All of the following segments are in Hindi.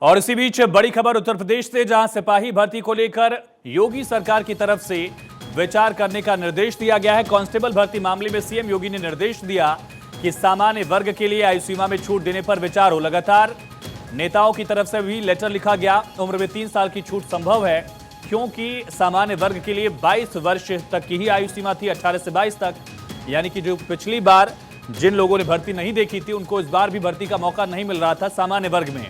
और इसी बीच बड़ी खबर उत्तर प्रदेश से, जहां सिपाही भर्ती को लेकर योगी सरकार की तरफ से विचार करने का निर्देश दिया गया है। कांस्टेबल भर्ती मामले में सीएम योगी ने निर्देश दिया कि सामान्य वर्ग के लिए आयु सीमा में छूट देने पर विचार हो। लगातार नेताओं की तरफ से भी लेटर लिखा गया। उम्र में 3 साल की छूट संभव है, क्योंकि सामान्य वर्ग के लिए 22 वर्ष तक की ही आयु सीमा थी, 18 से 22 तक। यानी कि जो पिछली बार जिन लोगों ने भर्ती नहीं देखी थी, उनको इस बार भी भर्ती का मौका नहीं मिल रहा था सामान्य वर्ग में।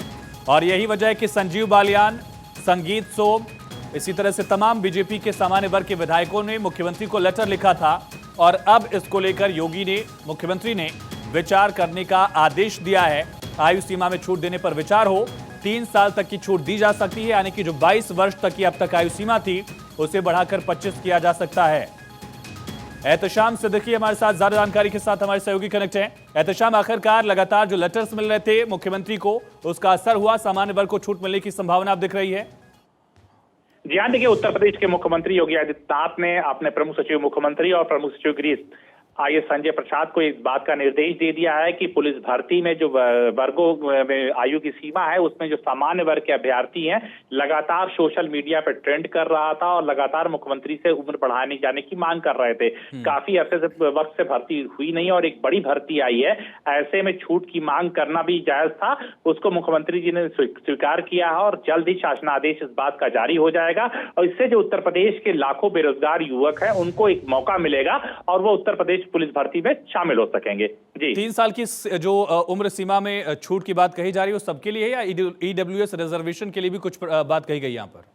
और यही वजह है कि संजीव बालियान, संगीत सोम, इसी तरह से तमाम बीजेपी के सामान्य वर्ग के विधायकों ने मुख्यमंत्री को लेटर लिखा था। और अब इसको लेकर योगी ने, मुख्यमंत्री ने विचार करने का आदेश दिया है। आयु सीमा में छूट देने पर विचार हो। 3 साल तक की छूट दी जा सकती है, यानी कि जो 22 वर्ष तक की अब तक आयु सीमा थी, उसे बढ़ाकर 25 किया जा सकता है। एहतशाम सिद्दीकी हमारे साथ ज्यादा जानकारी के साथ हमारे सहयोगी कनेक्ट हैं। एहतशाम, आखिरकार लगातार जो लेटर्स मिल रहे थे मुख्यमंत्री को, उसका असर हुआ? सामान्य वर्ग को छूट मिलने की संभावना अब दिख रही है? जी हाँ, देखिए, उत्तर प्रदेश के मुख्यमंत्री योगी आदित्यनाथ ने अपने प्रमुख सचिव मुख्यमंत्री और प्रमुख सचिव गृह आईएएस संजय प्रसाद को इस बात का निर्देश दे दिया है कि पुलिस भर्ती में जो वर्गों में आयु की सीमा है, उसमें जो सामान्य वर्ग के अभ्यर्थी हैं, लगातार सोशल मीडिया पर ट्रेंड कर रहा था और लगातार मुख्यमंत्री से उम्र बढ़ाने जाने की मांग कर रहे थे। काफी अरसे से वक्त से भर्ती हुई नहीं और एक बड़ी भर्ती आई है, ऐसे में छूट की मांग करना भी जायज था। उसको मुख्यमंत्री जी ने स्वीकार किया है और जल्द ही शासनादेश इस बात का जारी हो जाएगा। और इससे जो उत्तर प्रदेश के लाखों बेरोजगार युवक हैं, उनको एक मौका मिलेगा और वो उत्तर प्रदेश पुलिस भर्ती में शामिल हो सकेंगे। जी, 3 साल की जो उम्र सीमा में छूट की बात कही जा रही है, वो सबके लिए है या ईडब्ल्यूएस रिजर्वेशन के लिए भी कुछ बात कही गई यहाँ पर?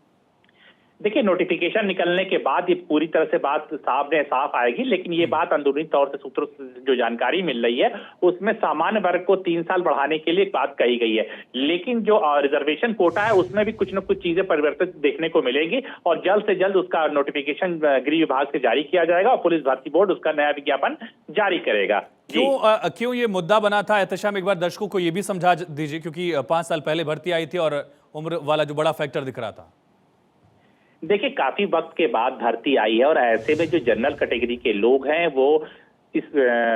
देखिए, नोटिफिकेशन निकलने के बाद ये पूरी तरह से बात साफ आएगी, लेकिन ये बात अंदरूनी तौर से सूत्रों से जो जानकारी मिल रही है, उसमें सामान्य वर्ग को 3 साल बढ़ाने के लिए बात कही गई है। लेकिन जो रिजर्वेशन कोटा है, उसमें भी कुछ न कुछ चीजें परिवर्तित देखने को मिलेंगी और जल्द से जल्द उसका नोटिफिकेशन गृह विभाग से जारी किया जाएगा और पुलिस भर्ती बोर्ड उसका नया विज्ञापन जारी करेगा। क्यों ये मुद्दा बना था? एहतशाम, एक बार दर्शकों को ये भी समझा दीजिए, क्योंकि 5 साल पहले भर्ती आई थी और उम्र वाला जो बड़ा फैक्टर दिख रहा था। देखिए, काफी वक्त के बाद भर्ती आई है और ऐसे में जो जनरल कैटेगरी के लोग हैं, वो इस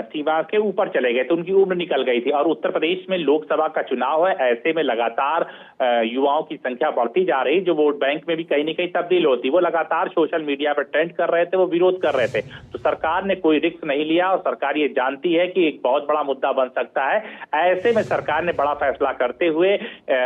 सीमा के ऊपर चले गए, तो उनकी उम्र निकल गई थी। और उत्तर प्रदेश में लोकसभा का चुनाव है, ऐसे में लगातार युवाओं की संख्या बढ़ती जा रही, जो वोट बैंक में भी कहीं न कहीं तब्दील होती। वो लगातार सोशल मीडिया पर ट्रेंड कर रहे थे, वो विरोध कर रहे थे। तो सरकार ने कोई रिस्क नहीं लिया और सरकार ये जानती है कि एक बहुत बड़ा मुद्दा बन सकता है। ऐसे में सरकार ने बड़ा फैसला करते हुए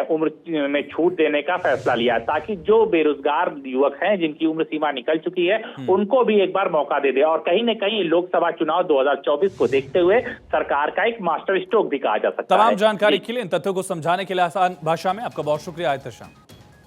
उम्र में छूट देने का फैसला लिया, ताकि जो बेरोजगार युवक हैं, जिनकी उम्र सीमा निकल चुकी है, उनको भी एक बार मौका दे दे। और कहीं न कहीं लोकसभा चुनाव 2024 को देखते हुए सरकार का एक मास्टर स्ट्रोक भी कहा जा सकता है। तमाम जानकारी के लिए, इन तथ्यों को समझाने के लिए आसान भाषा में आपका बहुत शुक्रिया एहतशाम।